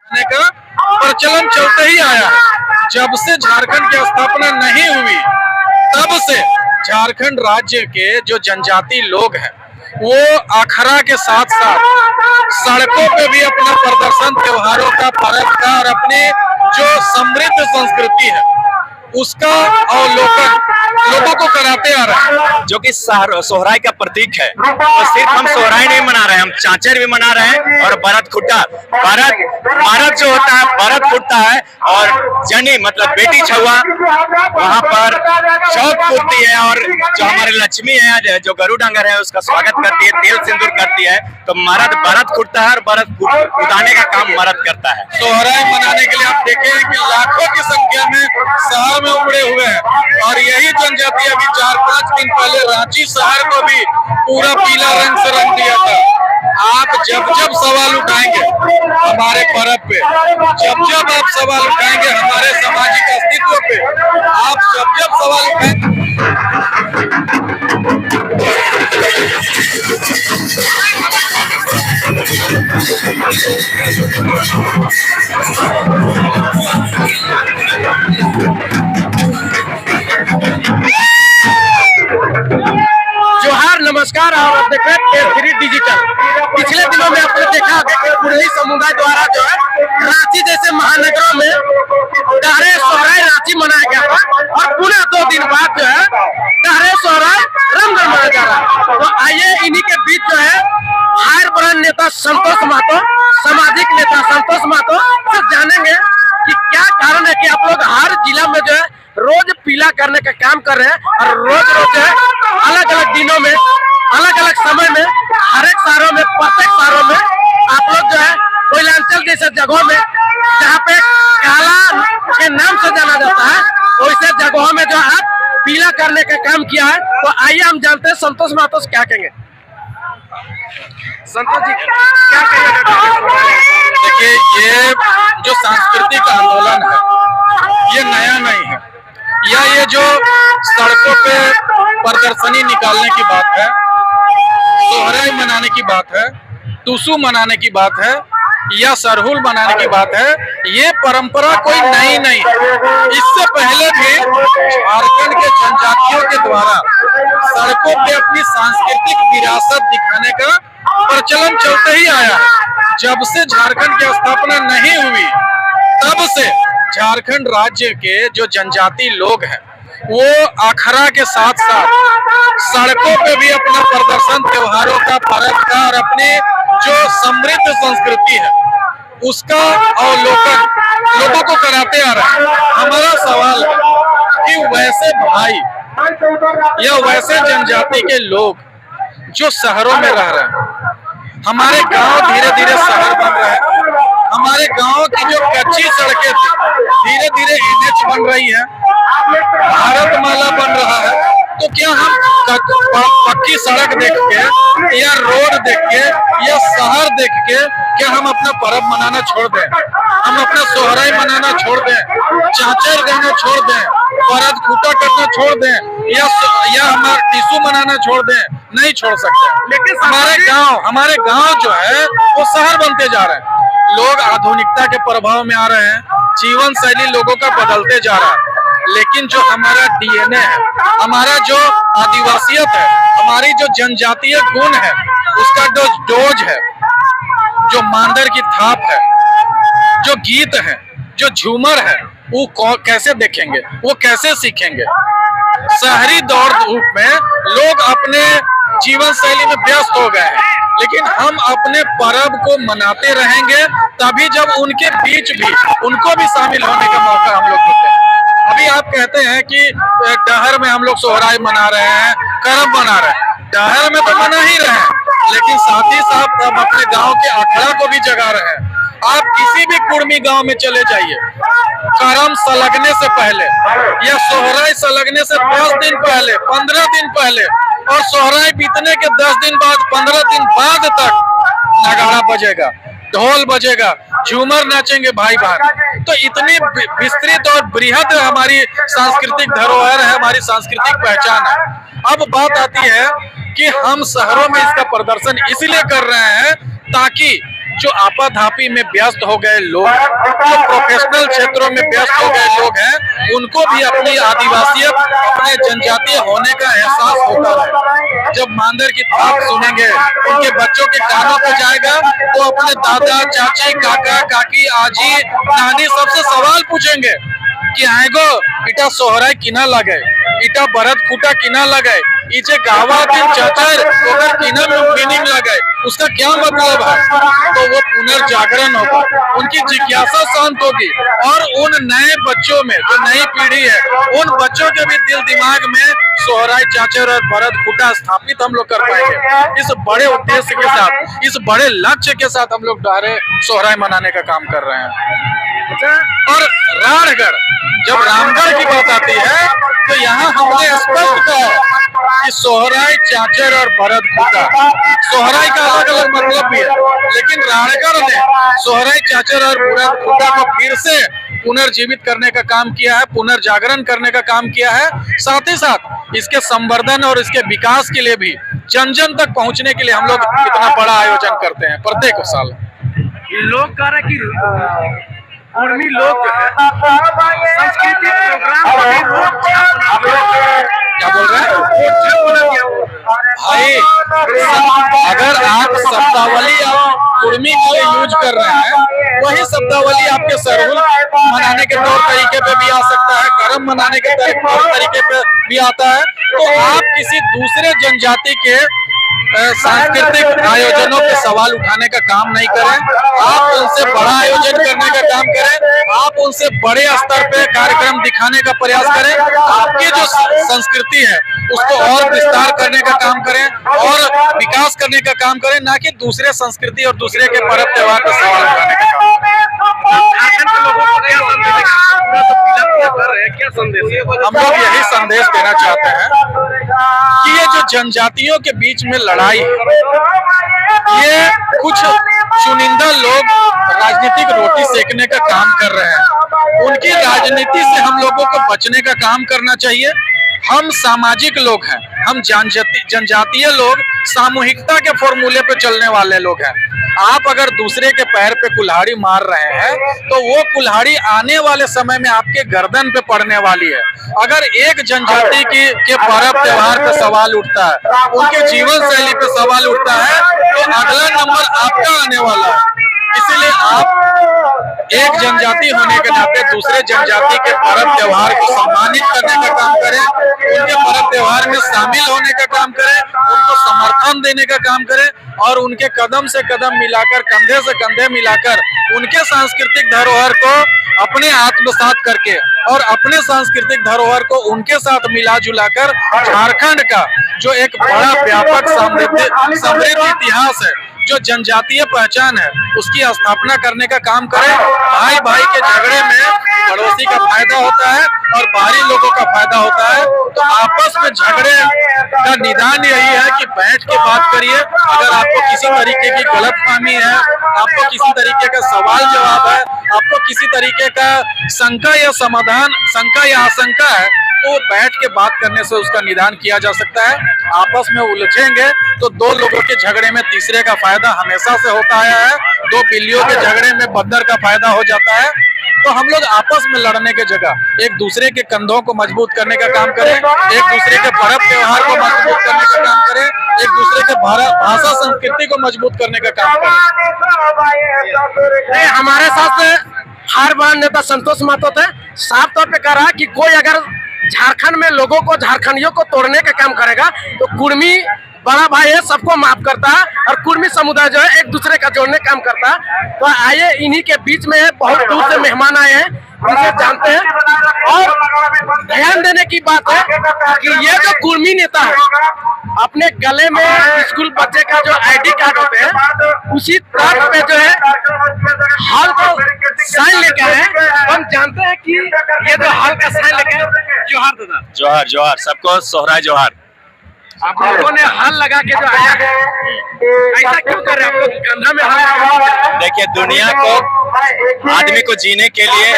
आने का प्रचलन चलते ही आया है। जब से झारखंड की स्थापना नहीं हुई तब से झारखंड राज्य के जो जनजाति लोग हैं वो अखड़ा के साथ साथ सड़कों पे भी अपना प्रदर्शन, त्योहारों का, पर्व का और अपनी जो समृद्ध संस्कृति है उसका अवलोकन लोगों को कराते आ रहे हैं, जो कि सोहराय का प्रतीक है। तो सिर्फ हम सोहराय नहीं मना रहे हैं, हम चाचर भी मना रहे हैं और भरत खुट्टा, भारत जो होता है भरत खुट्टा है और जनी मतलब बेटी छुआ वहां पर चौक फूटती है और जो हमारे लक्ष्मी है जो गरुड़ डंगर है उसका स्वागत करती है, तेल सिंदूर करती है। तो मर्द भरत खुट्टा है और भरत उतारने का काम मर्द करता है। सोहराय मनाने के लिए आप देखें कि लाखों की संख्या में शहर में उमड़े हुए हैं और यही जनजाति अभी 4-5 दिन पहले रांची शहर को भी पूरा पीला रंग से रंग दिया था। आप जब जब सवाल उठाएंगे हमारे पर्व पे, जब जब आप सवाल उठाएंगे हमारे सामाजिक अस्तित्व पे, आप जब जब सवाल उठाएंगे जोहार, नमस्कार और आप देख रहे हैं टेस्ट डिजिटल। पिछले दिनों में आपने देखा होगा कि कुर्ली समुदाय द्वारा जो है रांची जैसे महानगरों में डहरे सोहराय रांची मनाया गया था और पुनः 2 दिन बाद जो है डहरे सोहराय रमगढ़ मनाया जा रहा है। तो आइए इन्हीं के बीच जो है हायर ब्रांड नेता संतोष महतो, सामाजिक नेता संतोष महतो से जानेंगे कि क्या कारण है कि आप लोग हर जिला में जो है रोज पीला करने का काम कर रहे हैं और रोज रोज जो है अलग अलग दिनों में, अलग अलग समय में, हर एक शहरों में, प्रत्येक शहरों में आप लोग जो है कोयलांचल जैसे जगहों में जहाँ पे काला के नाम से जाना जाता है वैसे जगहों में जो आप पीला करने का काम किया है। तो आइए हम जानते हैं संतोष महतो क्या कहेंगे। संतोष जी क्या कहेंगे? देखिए, ये जो सांस्कृतिक आंदोलन है ये नया नहीं है, या ये जो सड़कों पे प्रदर्शनी निकालने की बात है, सोहराय मनाने की बात है, टुसू मनाने की बात है या सरहुल मनाने की बात है, ये परंपरा कोई नई नहीं है। इससे पहले भी झारखंड के जनजातियों के द्वारा सड़कों पे अपनी सांस्कृतिक विरासत दिखाने का प्रचलन चलते ही आया है। जब से झारखंड की स्थापना नहीं हुई तब से झारखंड राज्य के जो जनजाति लोग हैं वो अखड़ा के साथ साथ सड़कों पे भी अपना प्रदर्शन, त्योहारों का, पर्व का और अपनी जो समृद्ध संस्कृति है उसका अवलोकन लोगों को कराते आ रहे हैं। हमारा सवाल है कि वैसे भाई या वैसे जनजाति के लोग जो शहरों में रह रहे हैं, हमारे गांव धीरे धीरे शहर बन रहे हैं, हमारे गांव की जो कच्ची सड़कें थी धीरे धीरे NH बन रही है, भारतमाला बन रहा है। तो क्या हम पक्की सड़क देख के या रोड देख के या शहर देख के क्या हम अपना पर्व मनाना छोड़ दें, हम अपना सोहराय मनाना छोड़ दें, चाचर गाना छोड़ दें, भरत खुट्टा करना छोड़ दें या हमारा टिसू मनाना छोड़ दें? नहीं छोड़ सकते। लेकिन हमारे गांव जो है वो शहर बनते जा रहे हैं, लोग आधुनिकता के प्रभाव में आ रहे हैं, जीवन शैली लोगों का बदलते जा रहा है। लेकिन जो हमारा DNA है, हमारा जो आदिवासियत है, हमारी जो जनजातीय गुण है, उसका जो डोज है, जो मांदर की थाप है, जो गीत है, जो झूमर है, वो कैसे देखेंगे, वो कैसे सीखेंगे? शहरी दौड़ धूप में लोग अपने जीवन शैली में व्यस्त हो गए हैं, लेकिन हम अपने पर्व को मनाते रहेंगे तभी जब उनके बीच भी उनको भी शामिल होने का मौका हम लोग देते हैं। अभी आप कहते हैं कि डहर में हम लोग सोहराय मना रहे हैं, करम मना रहे हैं, डहर में तो मना ही रहे हैं, लेकिन साथ ही साथ हम अपने गांव के अखड़ा को भी जगा रहे हैं। आप किसी भी कुर्मी गांव में चले जाइए, करम सलगने से पहले या सोहराय सलगने से 10 दिन पहले, 15 दिन पहले और सोहराय बीतने के 10 दिन बाद, 15 दिन बाद तक नगाड़ा बजेगा, ढोल बजेगा, झूमर नाचेंगे भाई बहन। तो इतनी विस्तृत और बृहद हमारी सांस्कृतिक धरोहर है, हमारी सांस्कृतिक पहचान है। अब बात आती है कि हम शहरों में इसका प्रदर्शन इसलिए कर रहे हैं ताकि जो आपाधापी में व्यस्त हो गए लोग, जो प्रोफेशनल क्षेत्रों में व्यस्त हो गए लोग हैं, उनको भी अपनी आदिवासियत, अपने जनजातीय होने का एहसास होता है। जब मांदर की थाप सुनेंगे, उनके बच्चों के कानों पे जाएगा, तो अपने दादा, चाची, काका, काकी, आजी, नानी सबसे सवाल पूछेंगे कि आएगो इटा सोहराय किना लगे, इटा बरत खुटा किना लगे, इचे गावा दिन चचर ओकर किना मीनिंग लगे, उसका क्या मतलब है। तो वो पुनर्जागरण होगा, उनकी जिज्ञासा शांत होगी, और उन नए बच्चों में, जो नई पीढ़ी है, उन बच्चों के भी दिल दिमाग में सोहराय, चाचर और भरत खुटा स्थापित हम लोग कर पाएंगे। इस बड़े उद्देश्य के साथ, इस बड़े लक्ष्य के साथ हम लोग डारे सोहराय मनाने का काम कर रहे हैं। और राणगढ़, जब रामगढ़ की बात आती है, तो यहाँ हमने स्पष्ट कहा कि सोहराय, चाचर और भरत खुटा, सोहराय का अलग अलग मतलब भी है, लेकिन राणगढ़ ने सोहराय, चाचर और भरत खुटा को फिर से पुनर्जीवित करने का काम किया है, पुनर्जागरण करने का काम किया है। साथ ही साथ इसके संवर्धन और इसके विकास के लिए भी, जन जन तक पहुंचने के लिए हम लोग इतना बड़ा आयोजन करते हैं प्रत्येक साल। लोग कह रहे कि कुर्मी लोग जो है सांस्कृतिक प्रोग्राम क्या बोल रहे हैं भाई? अगर आप शब्दावली कुर्मी को यूज कर रहे हैं, वही शब्दावली आपके सरहुल मनाने के तौर तरीके पे भी आ सकता है, करम मनाने के तौर तरीके पे भी आता है। तो आप किसी दूसरे जनजाति के सांस्कृतिक आयोजनों पे सवाल उठाने का काम नहीं करें, आप उनसे बड़ा आयोजन करने का काम करें, आप उनसे बड़े स्तर पे कार्यक्रम दिखाने का प्रयास करें, आपकी जो संस्कृति है उसको और विस्तार करने का काम करें और विकास करने का काम करें, ना कि दूसरे संस्कृति और दूसरे के पर्व त्योहार पर सवाल उठाने का काम करें। हम लोग यही संदेश देना चाहते हैं कि ये जो जनजातियों के बीच में लड़ाई है, ये कुछ चुनिंदा लोग राजनीतिक रोटी सेकने का काम कर रहे हैं। उनकी राजनीति से हम लोगों को बचने का काम करना चाहिए। हम सामाजिक लोग हैं, हम जनजातीय लोग सामूहिकता के फॉर्मूले पे चलने वाले लोग हैं। आप अगर दूसरे के पैर पे कुल्हाड़ी मार रहे हैं, तो वो कुल्हाड़ी आने वाले समय में आपके गर्दन पे पड़ने वाली है। अगर एक जनजाति के पर्व त्योहार पे सवाल उठता है, उनके जीवन शैली पे सवाल उठता है, तो अगला नंबर आपका आने वाला है। इसीलिए आप एक जनजाति होने के नाते दूसरे जनजाति के पर्व त्योहार को सम्मानित करने का काम करें, उनके पर्व त्योहार में शामिल होने का काम करें, उनको समर्थन देने का काम करें, और उनके कदम से कदम मिलाकर, कंधे से कंधे मिलाकर उनके सांस्कृतिक धरोहर को अपने आत्मसात करके और अपने सांस्कृतिक धरोहर को उनके साथ मिला जुलाकर झारखंड का जो एक बड़ा व्यापक समृद्ध इतिहास है, जो जनजातीय पहचान है, उसकी स्थापना करने का काम करें। भाई भाई के झगड़े में पड़ोसी का फायदा होता है और बाहरी लोगों का फायदा होता है। तो आपस में झगड़े का निदान यही है कि बैठ के बात करिए। अगर आपको किसी तरीके की गलतफहमी है, आपको किसी तरीके का सवाल जवाब है, आपको किसी तरीके का शंका या समाधान, शंका या आशंका है, तो बैठ के बात करने से उसका निदान किया जा सकता है। आपस में उलझेंगे तो दो लोगों के झगड़े में तीसरे का फायदा हमेशा से होता आया है। दो बिल्लियों के झगड़े में बंदर का फायदा हो जाता है। तो हम लोग आपस में लड़ने के जगह एक दूसरे के कंधों को मजबूत करने का काम करें, एक दूसरे के पर्व त्योहार को मजबूत करने का काम करें, एक दूसरे के भाषा संस्कृति को मजबूत करने का काम करें। हमारे साथ हर बार नेता संतोष महतो थे, साफ तौर पे कह रहा कि कोई अगर झारखंड में लोगों को, झारखंडियों को तोड़ने का काम करेगा तो कुर्मी बड़ा भाई है, सबको माफ करता है, और कुर्मी समुदाय जो है एक दूसरे का जोड़ने का काम करता है। तो आइए इन्हीं के बीच में है, बहुत दूर से मेहमान आए हैं, उनसे जानते हैं। और ध्यान देने की बात है कि ये जो कुर्मी नेता है, अपने गले में स्कूल बच्चे का जो आईडी कार्ड होते हैं, उसी कार्ड पे जो है हल को साइन लेके आए हैं। हम जानते हैं कि ये जो हल का साइन लेके जोहार दादा, जोहार जोहार, सबको सोहराय जोहार। आप लोगों ने हल लगा के जो आया है, ऐसा क्यों कर रहे हैं? आप लोग कंधा में हल। देखिए, दुनिया को, आदमी को जीने के लिए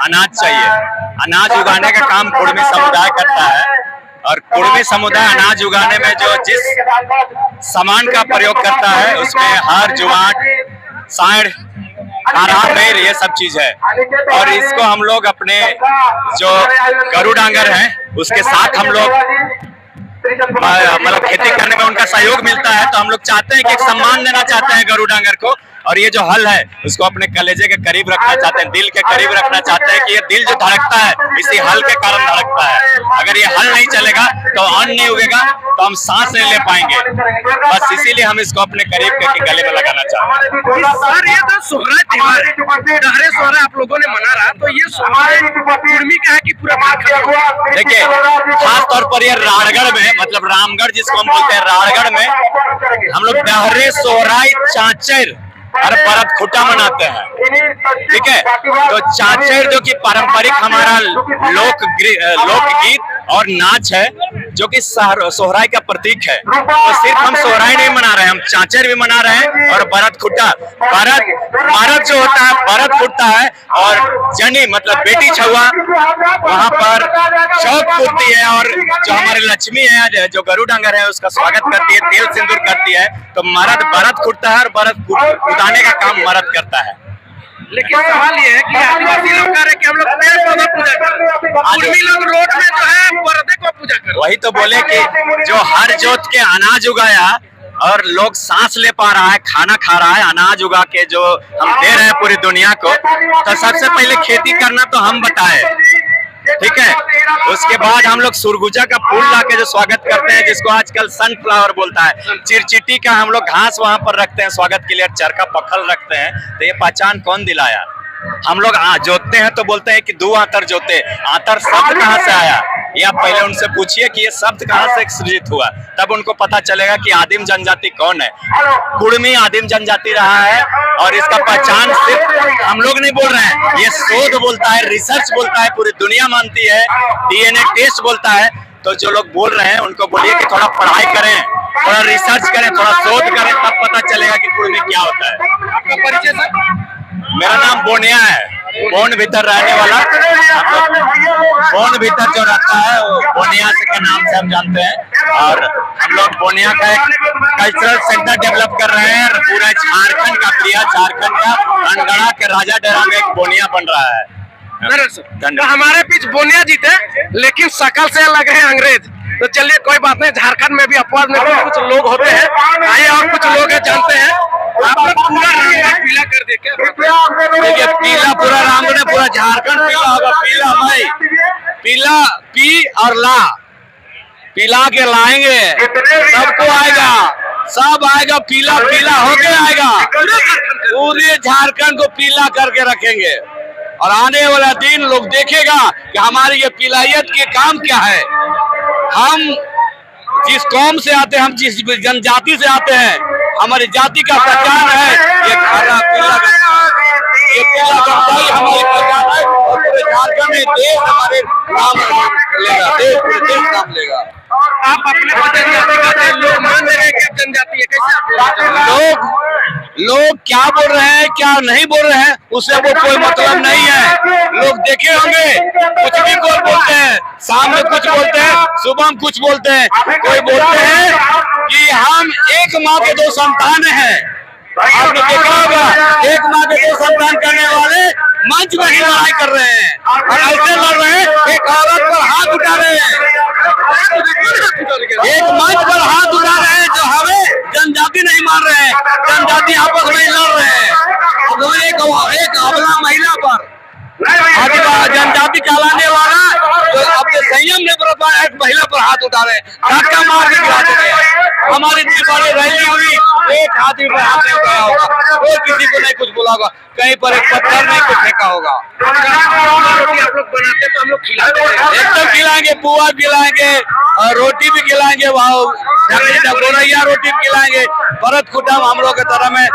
अनाज चाहिए। अनाज उगाने का काम कुर्मी समुदाय करता है, और कुर्मी समुदाय अनाज उगाने में जो जिस सामान का प्रयोग करता है, उसमें हर जुआट, साढ़ खारा पैर ये सब चीज है। और इसको हम लोग अपने जो गरु डांगर हैं उसके साथ हम लोग मतलब खेती करने में उनका सहयोग मिलता है। तो हम लोग चाहते हैं कि एक सम्मान देना चाहते हैं गरु डांगर को, और ये जो हल है उसको अपने कलेजे के करीब रखना चाहते हैं, दिल के करीब रखना चाहते हैं कि ये दिल जो धड़कता है इसी हल के कारण धड़कता है। अगर ये हल नहीं चलेगा तो अन्न नहीं उगेगा, तो हम सांस नहीं ले पाएंगे। बस इसीलिए हम इसको अपने करीब करके गले में लगाना चाहते हैं। सर ये तो सोहरा त्योहार है, डहरे सोहरा आप लोगों ने मना रहा, तो ये सोहरा कुर्मी का है कि पूरा? देखिए खास तौर पर ये राड़गढ़ में, मतलब रामगढ़ जिसको हम बोलते हैं, राड़गढ़ में हम लोग डहरे सोहराई चाचर और भरत खुटा मनाते हैं। ठीक है, तो चाचर जो कि पारंपरिक हमारा लोकगीत और नाच है, जो कि सोहराई का प्रतीक है। तो सिर्फ हम सोहराई नहीं मना रहे हैं, हम चाचर भी मना रहे हैं और भरत खुटा। भरत जो होता है, भरत खुटता है, और जनी मतलब बेटी छुआ वहां पर चौक पूर्ति है, और जो हमारे लक्ष्मी है जो गरु डांगर है उसका स्वागत करती है, तेल सिंदूर करती है। तो मर्द भरत खुटता है और भरत उतारने का काम मर्द करता है। लेकिन सवाल ये है कि आदिवासी लोग कह रहे हैं कि हम लोग पेड़ पौधा पूजा करते हैं, आदमी लोग रोड में जो है पर्दे को पूजा करते हैं। वही तो बोले कि जो हर जोत के अनाज उगाया और लोग सांस ले पा रहा है, खाना खा रहा है, अनाज उगा के जो हम दे रहे हैं पूरी दुनिया को, तो सबसे पहले खेती करना तो हम बताए। ठीक है, उसके बाद हम लोग सुरगुजा का फूल लाके जो स्वागत करते हैं, जिसको आजकल सनफ्लावर बोलता है, चिरचिटी का हम लोग घास वहां पर रखते हैं स्वागत के लिए, चरखा पखल रखते हैं। तो ये पहचान कौन दिलाया? हम लोग जोतते हैं तो बोलते हैं कि दो आतर जोते, आतर शब्द कहाँ से आया? ये आप पहले उनसे पूछिए कि ये शब्द कहाँ से सृजित हुआ, तब उनको पता चलेगा कि आदिम जनजाति कौन है। कुर्मी आदिम जनजाति रहा है, और इसका पहचान सिर्फ हम लोग नहीं बोल रहे हैं, ये शोध बोलता है, रिसर्च बोलता है, पूरी दुनिया मानती है, DNA टेस्ट बोलता है। तो जो लोग बोल रहे हैं उनको बोलिए कि थोड़ा पढ़ाई करें, थोड़ा रिसर्च करें, थोड़ा शोध करें, तब पता चलेगा कि कुर्मी क्या होता है। आपका परिचय सर? मेरा नाम बोनिया है, बोन भीतर रहने वाला। बोन भीतर जो रहता है वो बोनिया से के नाम से हम जानते हैं, और हम लोग बोनिया का एक कल्चरल सेंटर डेवलप कर रहे हैं। पूरा झारखंड का प्रिया, झारखंड का अनगढ़ा के राजा डेरा में एक बोनिया बन रहा है। तो हमारे बीच बोनिया जी थे, लेकिन शकल से लग रहे हैं अंग्रेज। तो चलिए कोई बात नहीं, झारखंड में भी अपवाद में कुछ लोग होते हैं, आइए और कुछ लोग हैं जानते हैं। आप लोग पूरा रामगढ़ पीला कर देखे? देखिए पीला पूरा रामगढ़, पूरा झारखंड पीला होगा। पीला भाई, पीला पी और ला, पिला के लाएंगे, सबको आएगा, सब आएगा, पीला पीला होके आएगा। पूरे झारखंड को पीला करके रखेंगे, और आने वाला दिन लोग देखेगा कि हमारी ये पीलायत के काम क्या है। हम जिस कौम से आते हैं, हम जिस जनजाति से आते हैं, हमारी जाति का पहचान है ये खाना पीला, ये पीला गंगाई हमारी पहचान है, और पूरे झारखंड में देश हमारे नाम लेगा, देश पूरे देश नाम लेगा। आप अपने जनजाति का लोग मान रहे हैं कि जनजाति है, कैसे लोग क्या बोल रहे हैं क्या नहीं बोल रहे हैं उससे वो कोई मतलब नहीं है। लोग देखे होंगे, कुछ भी कोई बोलते हैं, शाम में कुछ बोलते हैं, सुबह में कुछ बोलते हैं। कोई बोलते हैं कि हम एक माँ के दो संतान हैं, आपने देखा होगा, एक माँ के दो संतान करने वाले मंच में ही लड़ाई कर रहे हैं, और ऐसे लड़ रहे हैं एक औरत पर हाथ उठा रहे हैं, एक मंच पर हाथ उठा रहे हैं जो हमें जनजाति नहीं मान रहे हैं, जनजाति आपस में लड़ रहे हैं। एक अबला महिला पर, जनजाति कहलाने वाला जो अपने संयम ने बरता एक महिला पर हाथ उठा रहे हैं, धक्का मार के गिरा देते हैं। हमारी दीवारें रैली हुई, एक आदमी पर हाथ नहीं उठाया होगा, कोई किसी को नहीं कुछ बोला होगा, कहीं पर एक पत्थर नहीं कुछ फेंका होगा। रोटी आप लोग बनाते तो हम लोग खिलाते हैं, एकदम खिलाएंगे, पुआ खिलाएंगे और रोटी भी खिलाएंगे, गोरैया रोटी भी खिलाएंगे। भरत खुटा हम लोग के तरह में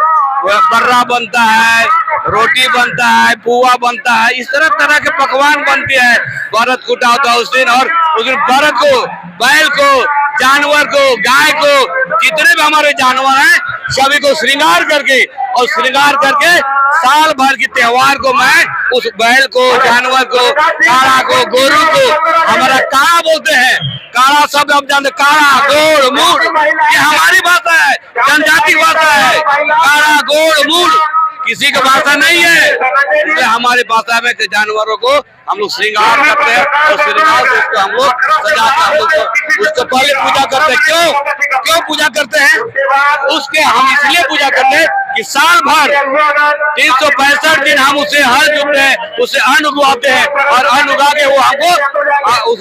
बर्रा बनता है, रोटी बनता है, पुआ बनता है, इस तरह के पकवान बनते हैं। भरत खुटा होता है उस दिन, और उस दिन भरत को, बैल को, जानवर को, गाय को, जितने भी हमारे जानवर हैं सभी को श्रृंगार करके, और श्रृंगार करके साल भर के त्योहार को मैं उस बैल को, जानवर को, काड़ा को, गोरू को हमारा काड़ा बोलते हैं। काड़ा शब्द हम जानते, काड़ा गोड़ मूड़, ये हमारी भाषा है, जनजाति भाषा है। काड़ा गोड़ मूड़ किसी का भाषा नहीं है। इसलिए हमारी भाषा में के जानवरों को हम लोग श्रृंगार करते हैं और श्रृंगार से उसको हम लोग सजाते हम लोग उसको पहले पूजा करते हैं। क्यों पूजा करते हैं? उसके हम इसलिए पूजा करते हैं कि साल भर 365 दिन हम उसे हल जोतते हैं, उसे अन्न उगाते हैं और अन्न उगा के वो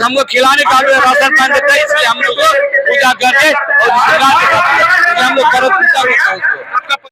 हमको खिलाने का राशन पानी देता है। इसलिए हम लोग पूजा करते और हम लोग पूजा करते हैं उसको।